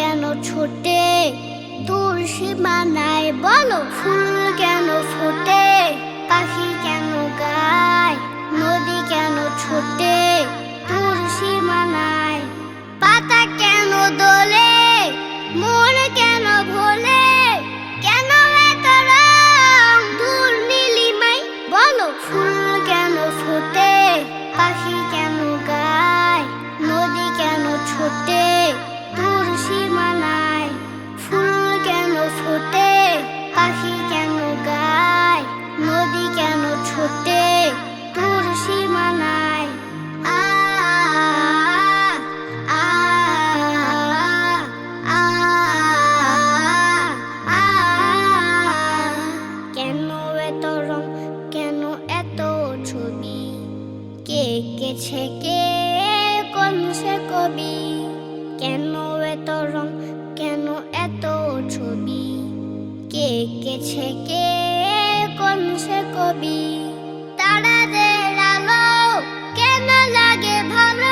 কেন ছোটে দূর সীমানায়, বলো ফুল কেন ফোটে, পাখি কেন গায়, নদী কেন ছোটে দূর সীমানায়, পাতা কেন দোলে, মন কেন ভোলে, কেন এত রং দূর নীলিমায়, বলো ফুল কেন ফোটে, পাখি কেন গায়, নদী কেন ছোটে দূর সীমানায়, ফুল কেন ফোটে, পাখি কেন গায়, নদী কেন ছোটে দূর সীমানায়। আ আ আ আ কেন এত রং, কেন এত ছবি, কে এঁকেছে কে, কোন সে কবি, কেন এত রং, কেন এত ছবি, কে এঁকেছে কে, কোন সে কবি, তারাদের আলো কেন লাগে ভালো,